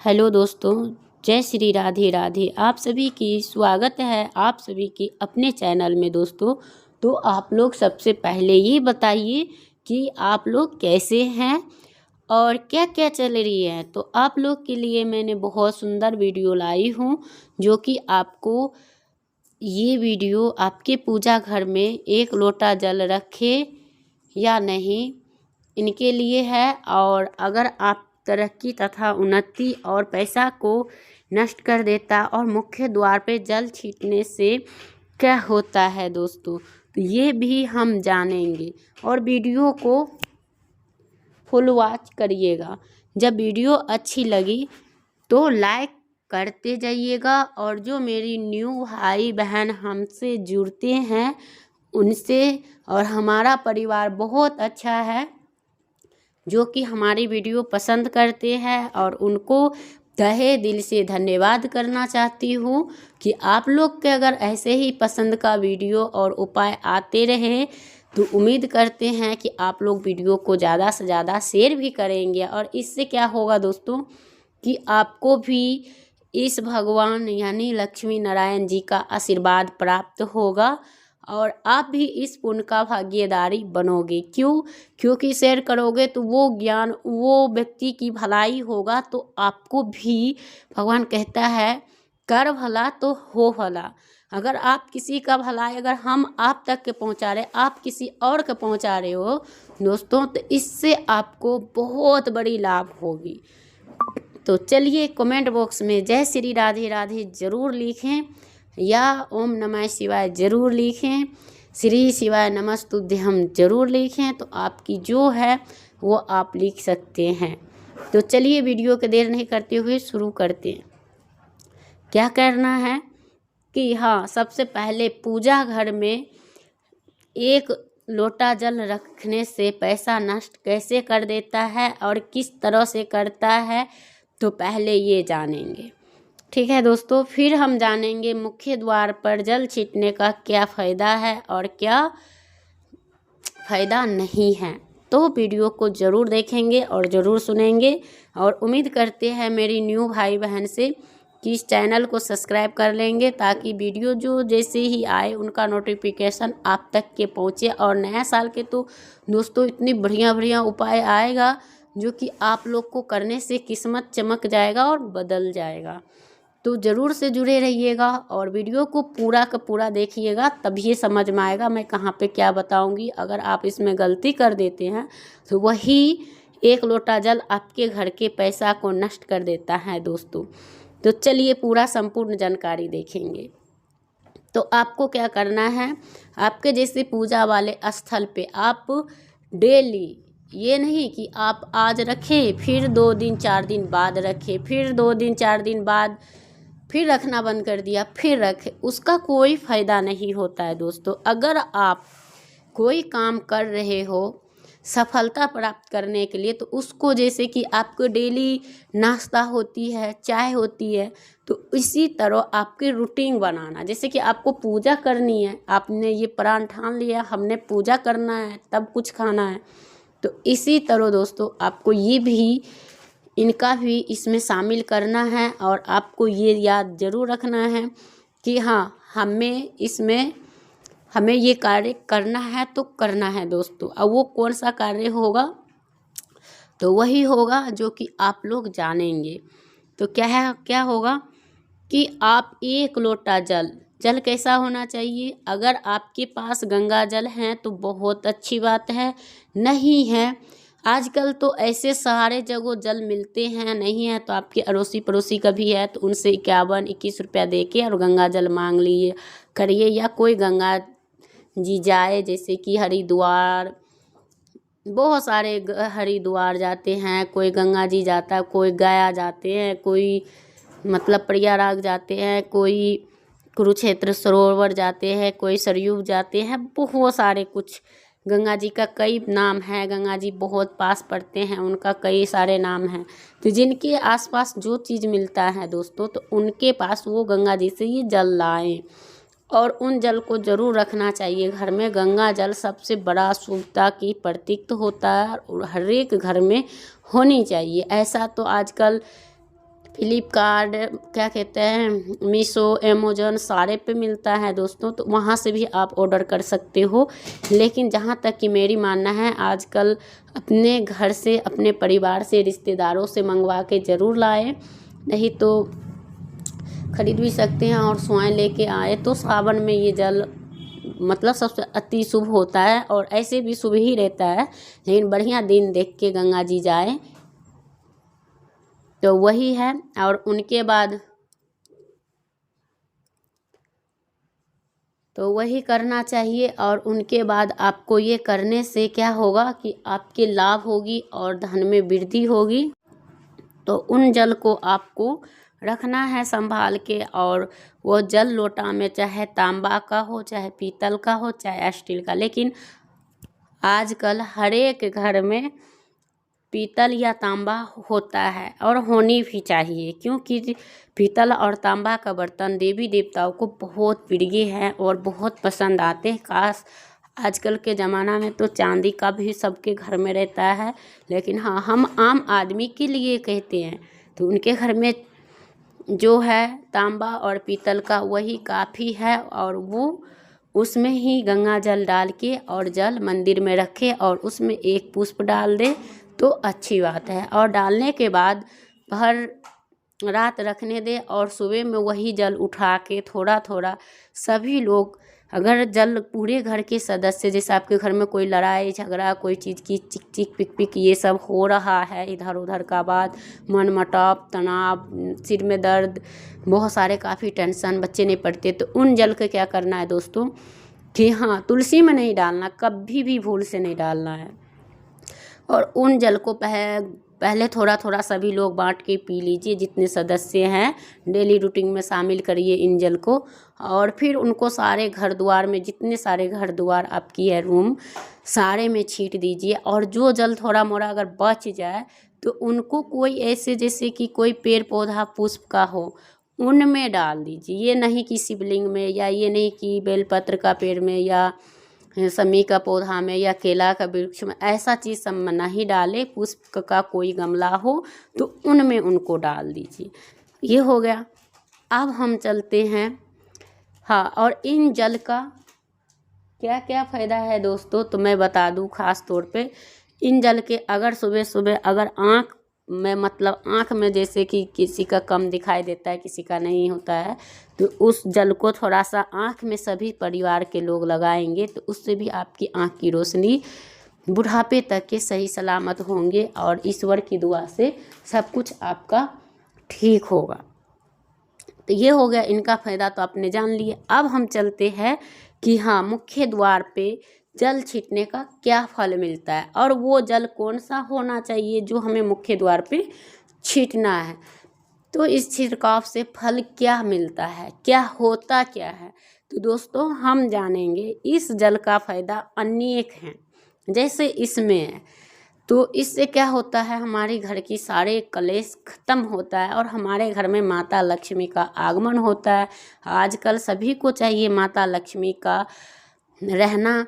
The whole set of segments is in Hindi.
हेलो दोस्तों, जय श्री राधे राधे। आप सभी की स्वागत है आप सभी की अपने चैनल में। दोस्तों तो आप लोग सबसे पहले ये बताइए कि आप लोग कैसे हैं और क्या क्या चल रही है। तो आप लोग के लिए मैंने बहुत सुंदर वीडियो लाई हूँ, जो कि आपको ये वीडियो आपके पूजा घर में एक लोटा जल रखे या नहीं, इनके लिए है। और अगर आप तरक्की तथा उन्नति और पैसा को नष्ट कर देता और मुख्य द्वार पे जल छींटने से क्या होता है दोस्तों, तो ये भी हम जानेंगे। और वीडियो को फुल वॉच करिएगा। जब वीडियो अच्छी लगी तो लाइक करते जाइएगा। और जो मेरी न्यू भाई बहन हमसे जुड़ते हैं उनसे, और हमारा परिवार बहुत अच्छा है जो कि हमारी वीडियो पसंद करते हैं, और उनको तहे दिल से धन्यवाद करना चाहती हूँ कि आप लोग के अगर ऐसे ही पसंद का वीडियो और उपाय आते रहे तो उम्मीद करते हैं कि आप लोग वीडियो को ज़्यादा से ज़्यादा शेयर भी करेंगे। और इससे क्या होगा दोस्तों कि आपको भी इस भगवान यानी लक्ष्मी नारायण जी का आशीर्वाद प्राप्त होगा और आप भी इस पुण्य का भागीदारी बनोगे। क्योंकि शेयर करोगे तो वो ज्ञान वो व्यक्ति की भलाई होगा, तो आपको भी भगवान कहता है कर भला तो हो भला। अगर आप किसी का भलाई अगर हम आप तक के पहुंचा रहे, आप किसी और के पहुंचा रहे हो दोस्तों, तो इससे आपको बहुत बड़ी लाभ होगी। तो चलिए कमेंट बॉक्स में जय श्री राधे राधे ज़रूर लिखें या ओम नमः शिवाय ज़रूर लिखें, श्री शिवाय नमस्तुभ्यं ज़रूर लिखें। तो आपकी जो है वो आप लिख सकते हैं। तो चलिए वीडियो को देर नहीं करते हुए शुरू करते हैं। क्या करना है कि हाँ, सबसे पहले पूजा घर में एक लोटा जल रखने से पैसा नष्ट कैसे कर देता है और किस तरह से करता है, तो पहले ये जानेंगे। ठीक है दोस्तों, फिर हम जानेंगे मुख्य द्वार पर जल छींटने का क्या फ़ायदा है और क्या फ़ायदा नहीं है। तो वीडियो को ज़रूर देखेंगे और ज़रूर सुनेंगे। और उम्मीद करते हैं मेरी न्यू भाई बहन से कि इस चैनल को सब्सक्राइब कर लेंगे, ताकि वीडियो जो जैसे ही आए उनका नोटिफिकेशन आप तक के पहुँचे। और नया साल के तो दोस्तों इतनी बढ़िया बढ़िया उपाय आएगा जो कि आप लोग को करने से किस्मत चमक जाएगा और बदल जाएगा। तो ज़रूर से जुड़े रहिएगा और वीडियो को पूरा का पूरा देखिएगा, तभी ये समझ में आएगा मैं कहाँ पे क्या बताऊंगी। अगर आप इसमें गलती कर देते हैं तो वही एक लोटा जल आपके घर के पैसा को नष्ट कर देता है दोस्तों। तो चलिए पूरा संपूर्ण जानकारी देखेंगे। तो आपको क्या करना है, आपके जैसे पूजा वाले स्थल पे आप डेली, ये नहीं कि आप आज रखें फिर 2 दिन 4 दिन बाद रखें, फिर 2 दिन 4 दिन बाद फिर रखना बंद कर दिया, फिर रखे, उसका कोई फ़ायदा नहीं होता है दोस्तों। अगर आप कोई काम कर रहे हो सफलता प्राप्त करने के लिए, तो उसको जैसे कि आपको डेली नाश्ता होती है, चाय होती है, तो इसी तरह आपकी रूटीन बनाना। जैसे कि आपको पूजा करनी है, आपने ये प्रण ठान लिया हमने पूजा करना है तब कुछ खाना है, तो इसी तरह दोस्तों आपको ये भी इनका भी इसमें शामिल करना है। और आपको ये याद ज़रूर रखना है कि हाँ, हमें ये कार्य करना है तो करना है दोस्तों। अब वो कौन सा कार्य होगा, तो वही होगा जो कि आप लोग जानेंगे। तो क्या होगा कि आप एक लोटा जल कैसा होना चाहिए। अगर आपके पास गंगा जल है तो बहुत अच्छी बात है, नहीं है आजकल तो ऐसे सारे जगह जल मिलते हैं, नहीं है तो आपके अड़ोसी पड़ोसी का भी है तो उनसे 51-21 रुपया दे के और गंगा जल मांग लिए करिए। या कोई गंगा जी जाए, जैसे कि हरिद्वार, बहुत सारे हरिद्वार जाते हैं, कोई गंगा जी जाता है, कोई गया जाते हैं, कोई मतलब प्रयागराज जाते हैं, कोई कुरुक्षेत्र सरोवर जाते हैं, कोई सरयू जाते हैं, बहुत सारे कुछ गंगा जी का कई नाम है। गंगा जी बहुत पास पड़ते हैं, उनका कई सारे नाम हैं। तो जिनके आसपास जो चीज़ मिलता है दोस्तों, तो उनके पास वो गंगा जी से ये जल लाएं और उन जल को ज़रूर रखना चाहिए घर में। गंगा जल सबसे बड़ा शुभता की प्रतीक तो होता है और हर एक घर में होनी चाहिए। ऐसा तो आजकल फ्लिपकार्ट, क्या कहते हैं, मीशो, अमेज़न सारे पे मिलता है दोस्तों, तो वहाँ से भी आप ऑर्डर कर सकते हो। लेकिन जहाँ तक कि मेरी मानना है, आजकल अपने घर से, अपने परिवार से, रिश्तेदारों से मंगवा के ज़रूर लाएं, नहीं तो खरीद भी सकते हैं और स्वयं लेके आए तो सावन में ये जल मतलब सबसे अति शुभ होता है, और ऐसे भी शुभ ही रहता है, लेकिन बढ़िया दिन देख के गंगा जी जाए, तो वही है। और उनके बाद तो वही करना चाहिए, और उनके बाद आपको ये करने से क्या होगा कि आपके लाभ होगी और धन में वृद्धि होगी। तो उन जल को आपको रखना है संभाल के, और वो जल लोटा में चाहे तांबा का हो, चाहे पीतल का हो, चाहे स्टील का, लेकिन आजकल हर एक घर में पीतल या तांबा होता है और होनी भी चाहिए, क्योंकि पीतल और तांबा का बर्तन देवी देवताओं को बहुत प्रिय है और बहुत पसंद आते हैं। काश आजकल के ज़माना में तो चांदी का भी सबके घर में रहता है, लेकिन हाँ, हम आम आदमी के लिए कहते हैं तो उनके घर में जो है तांबा और पीतल का वही काफ़ी है, और वो उसमें ही गंगा जल डाल के और जल मंदिर में रखे और उसमें एक पुष्प डाल दे तो अच्छी बात है। और डालने के बाद भर रात रखने दे, और सुबह में वही जल उठा के थोड़ा थोड़ा सभी लोग, अगर जल पूरे घर के सदस्य, जैसे आपके घर में कोई लड़ाई झगड़ा, कोई चीज़ की चिक चिक पिक पिक ये सब हो रहा है, इधर उधर का बात, मन मुटाव, तनाव, सिर में दर्द, बहुत सारे काफ़ी टेंशन, बच्चे नहीं पढ़ते, तो उन जल को क्या करना है दोस्तों कि हाँ, तुलसी में नहीं डालना, कभी भी भूल से नहीं डालना है। और उन जल को पहले थोड़ा थोड़ा सभी लोग बांट के पी लीजिए, जितने सदस्य हैं, डेली रूटीन में शामिल करिए इन जल को, और फिर उनको सारे घर द्वार में, जितने सारे घर द्वार आपकी है, रूम सारे में छींट दीजिए। और जो जल थोड़ा मोड़ा अगर बच जाए तो उनको कोई ऐसे, जैसे कि कोई पेड़ पौधा पुष्प का हो, उनमें डाल दीजिए। ये नहीं कि शिवलिंग में, या ये नहीं कि बेलपत्र का पेड़ में, या समी का पौधा में, या केला का वृक्ष में, ऐसा चीज़ सब में नहीं डाले। पुष्प का कोई गमला हो तो उनमें उनको डाल दीजिए। ये हो गया। अब हम चलते हैं, हाँ, और इन जल का क्या क्या फ़ायदा है दोस्तों, तो मैं बता दूं ख़ास तौर पे इन जल के, अगर सुबह सुबह अगर आँख में, मतलब आँख में जैसे कि किसी का कम दिखाई देता है, किसी का नहीं होता है, तो उस जल को थोड़ा सा आँख में सभी परिवार के लोग लगाएंगे तो उससे भी आपकी आँख की रोशनी बुढ़ापे तक के सही सलामत होंगे, और ईश्वर की दुआ से सब कुछ आपका ठीक होगा। तो ये हो गया इनका फ़ायदा, तो आपने जान लिए। अब हम चलते हैं कि हाँ, मुख्य द्वार पे जल छींटने का क्या फल मिलता है, और वो जल कौन सा होना चाहिए जो हमें मुख्य द्वार पे छींटना है। तो इस छिड़काव से फल क्या मिलता है, क्या होता क्या है, तो दोस्तों हम जानेंगे। इस जल का फ़ायदा अनेक हैं, जैसे इसमें है, तो इससे क्या होता है, हमारे घर की सारे कलेश खत्म होता है और हमारे घर में माता लक्ष्मी का आगमन होता है। आजकल सभी को चाहिए माता लक्ष्मी का रहना,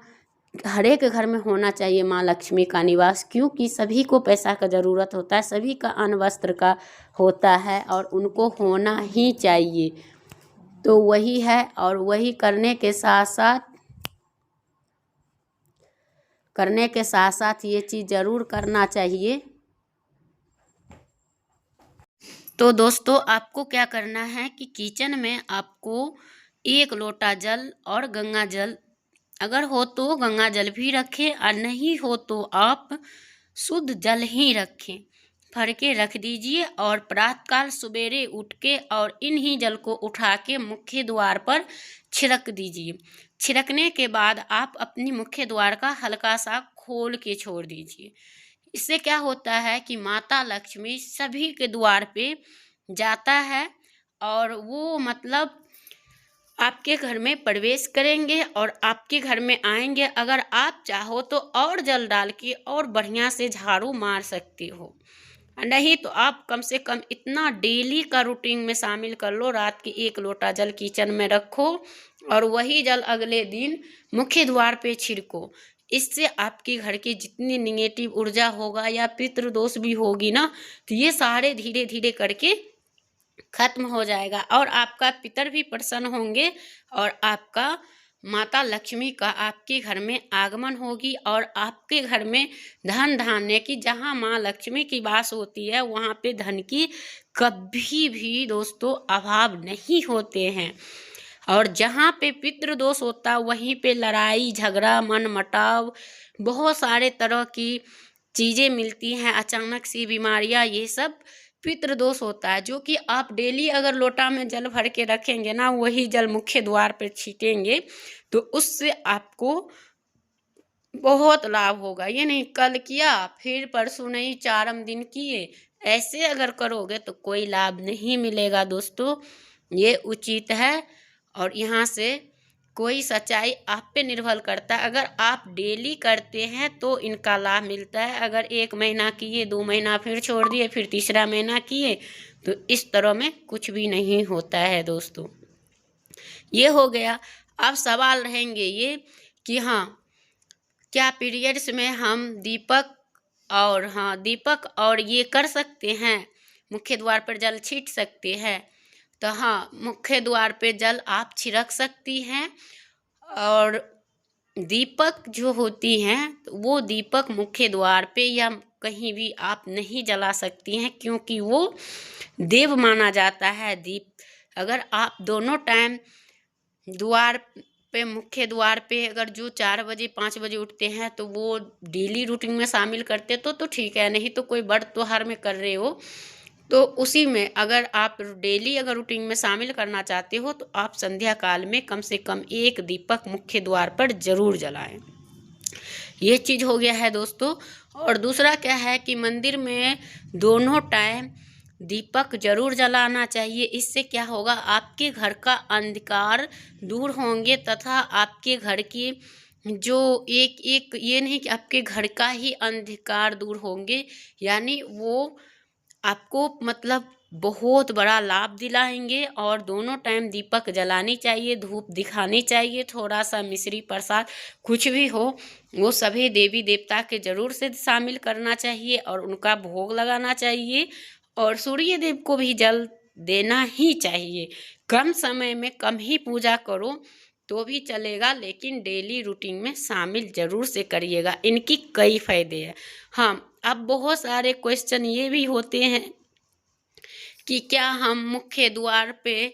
हर एक घर में होना चाहिए माँ लक्ष्मी का निवास, क्योंकि सभी को पैसा का ज़रूरत होता है, सभी का अन्न वस्त्र का होता है, और उनको होना ही चाहिए। तो वही है, और वही करने के साथ साथ ये चीज़ ज़रूर करना चाहिए। तो दोस्तों आपको क्या करना है कि किचन में आपको 1 लोटा जल और गंगा जल, अगर हो तो गंगा जल भी रखें, और नहीं हो तो आप शुद्ध जल ही रखें, भर के रख दीजिए। और प्रातःकाल सवेरे उठ के और इन्हीं जल को उठा के मुख्य द्वार पर छिड़क दीजिए। छिड़कने के बाद आप अपनी मुख्य द्वार का हल्का सा खोल के छोड़ दीजिए। इससे क्या होता है कि माता लक्ष्मी सभी के द्वार पे जाता है, और वो मतलब आपके घर में प्रवेश करेंगे और आपके घर में आएंगे। अगर आप चाहो तो और जल डाल के और बढ़िया से झाड़ू मार सकते हो, नहीं तो आप कम से कम इतना डेली का रूटीन में शामिल कर लो। रात के 1 लोटा जल किचन में रखो और वही जल अगले दिन मुख्य द्वार पे छिड़को। इससे आपके घर की जितनी निगेटिव ऊर्जा होगा या पितृदोष भी होगी ना, तो ये सारे धीरे धीरे करके खत्म हो जाएगा और आपका पितर भी प्रसन्न होंगे और आपका माता लक्ष्मी का आपके घर में आगमन होगी और आपके घर में धन धान्य की, जहाँ माँ लक्ष्मी की वास होती है वहाँ पे धन की कभी भी दोस्तों अभाव नहीं होते हैं। और जहाँ पे पितृदोष होता वहीं पे लड़ाई झगड़ा मनमुटाव, बहुत सारे तरह की चीज़ें मिलती हैं, अचानक सी बीमारियाँ, ये सब पितृदोष होता है। जो कि आप डेली अगर लोटा में जल भर के रखेंगे ना, वही जल मुख्य द्वार पर छीटेंगे तो उससे आपको बहुत लाभ होगा। ये नहीं कल किया फिर परसों नहीं, चारम दिन किए, ऐसे अगर करोगे तो कोई लाभ नहीं मिलेगा दोस्तों। ये उचित है और यहाँ से कोई सच्चाई आप पे निर्भर करता है। अगर आप डेली करते हैं तो इनका लाभ मिलता है। अगर 1 महीना किए, 2 महीना फिर छोड़ दिए, फिर तीसरा महीना किए, तो इस तरह में कुछ भी नहीं होता है दोस्तों। ये हो गया। अब सवाल रहेंगे ये कि हाँ, क्या पीरियड्स में हम दीपक और ये कर सकते हैं, मुख्य द्वार पर जल छीट सकते हैं? तो हाँ, मुख्य द्वार पे जल आप छिड़क सकती हैं और दीपक जो होती हैं वो दीपक मुख्य द्वार पे या कहीं भी आप नहीं जला सकती हैं, क्योंकि वो देव माना जाता है दीप। अगर आप दोनों टाइम द्वार पे, मुख्य द्वार पे अगर जो 4 बजे 5 बजे उठते हैं तो वो डेली रूटीन में शामिल करते तो ठीक है, नहीं तो कोई बड़ त्योहार में कर रहे हो तो उसी में अगर आप डेली अगर रूटीन में शामिल करना चाहते हो तो आप संध्या काल में कम से कम 1 दीपक मुख्य द्वार पर जरूर जलाएं। ये चीज़ हो गया है दोस्तों। और दूसरा क्या है कि मंदिर में दोनों टाइम दीपक जरूर जलाना चाहिए। इससे क्या होगा, आपके घर का अंधकार दूर होंगे तथा आपके घर की जो एक ये नहीं कि आपके घर का ही अंधकार दूर होंगे, यानी वो आपको मतलब बहुत बड़ा लाभ दिलाएंगे। और दोनों टाइम दीपक जलानी चाहिए, धूप दिखानी चाहिए, थोड़ा सा मिश्री प्रसाद कुछ भी हो वो सभी देवी देवता के जरूर से शामिल करना चाहिए और उनका भोग लगाना चाहिए। और सूर्य देव को भी जल देना ही चाहिए। कम समय में कम ही पूजा करो तो भी चलेगा, लेकिन डेली रूटीन में शामिल जरूर से करिएगा। इनकी कई फायदे हैं। हाँ, अब बहुत सारे क्वेश्चन ये भी होते हैं कि क्या हम मुख्य द्वार पे,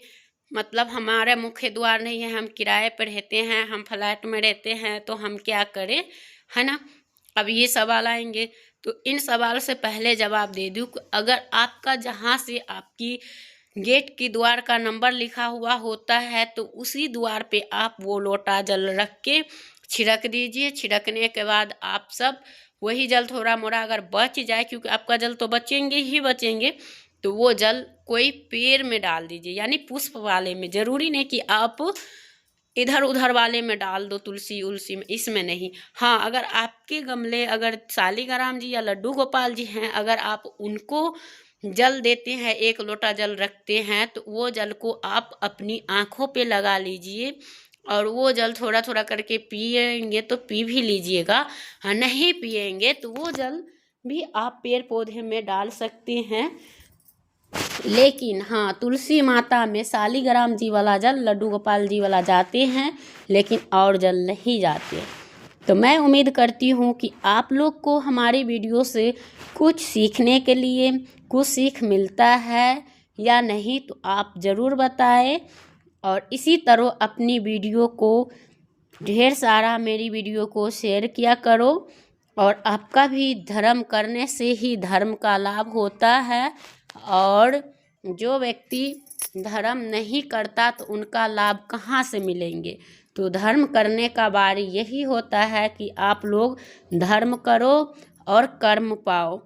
मतलब हमारा मुख्य द्वार नहीं है, हम किराए पर रहते हैं, हम फ्लैट में रहते हैं, तो हम क्या करें, है ना। अब ये सवाल आएंगे तो इन सवाल से पहले जवाब दे दूँ, अगर आपका जहाँ से आपकी गेट की द्वार का नंबर लिखा हुआ होता है तो उसी द्वार पे आप वो लोटा जल रख के छिड़क दीजिए। छिड़कने के बाद आप सब वही जल थोड़ा मोड़ा अगर बच जाए, क्योंकि आपका जल तो बचेंगे ही बचेंगे, तो वो जल कोई पेड़ में डाल दीजिए, यानी पुष्प वाले में। ज़रूरी नहीं कि आप इधर उधर वाले में डाल दो, तुलसी उलसी में, इसमें नहीं। हाँ, अगर आपके गमले अगर शालिग्राम जी या लड्डू गोपाल जी हैं, अगर आप उनको जल देते हैं, 1 लोटा जल रखते हैं, तो वो जल को आप अपनी आँखों पे लगा लीजिए और वो जल थोड़ा थोड़ा करके पिएंगे तो पी भी लीजिएगा। हाँ, नहीं पिएंगे तो वो जल भी आप पेड़ पौधे में डाल सकते हैं। लेकिन हाँ, तुलसी माता में शालिग्राम जी वाला जल, लड्डू गोपाल जी वाला जाते हैं, लेकिन और जल नहीं जाते। तो मैं उम्मीद करती हूँ कि आप लोग को हमारी वीडियो से कुछ सीखने के लिए कुछ सीख मिलता है या नहीं, तो आप ज़रूर बताएं। और इसी तरह अपनी वीडियो को ढेर सारा, मेरी वीडियो को शेयर किया करो। और आपका भी धर्म करने से ही धर्म का लाभ होता है, और जो व्यक्ति धर्म नहीं करता तो उनका लाभ कहाँ से मिलेंगे। तो धर्म करने का बारी यही होता है कि आप लोग धर्म करो और कर्म पाओ।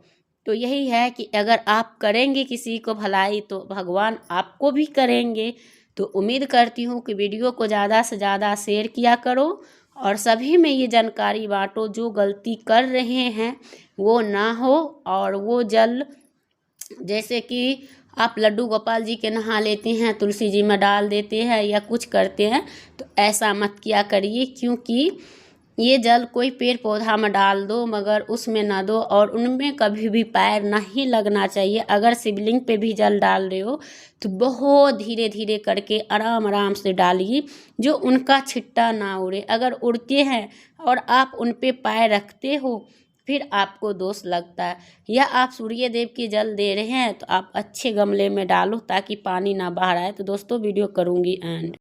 तो यही है कि अगर आप करेंगे किसी को भलाई तो भगवान आपको भी करेंगे। तो उम्मीद करती हूँ कि वीडियो को ज़्यादा से ज़्यादा शेयर किया करो और सभी में ये जानकारी बांटो। जो गलती कर रहे हैं वो ना हो, और वो जल जैसे कि आप लड्डू गोपाल जी के नहा लेते हैं, तुलसी जी में डाल देते हैं या कुछ करते हैं, तो ऐसा मत किया करिए, क्योंकि ये जल कोई पेड़ पौधा में डाल दो मगर उसमें ना दो, और उनमें कभी भी पैर नहीं लगना चाहिए। अगर शिवलिंग पे भी जल डाल रहे हो तो बहुत धीरे धीरे करके आराम आराम से डालिए, जो उनका छिट्टा ना उड़े। अगर उड़ते हैं और आप उन पे पैर रखते हो फिर आपको दोष लगता है। या आप सूर्य देव की जल दे रहे हैं तो आप अच्छे गमले में डालो ताकि पानी ना बाहर आए। तो दोस्तों वीडियो करूँगी एंड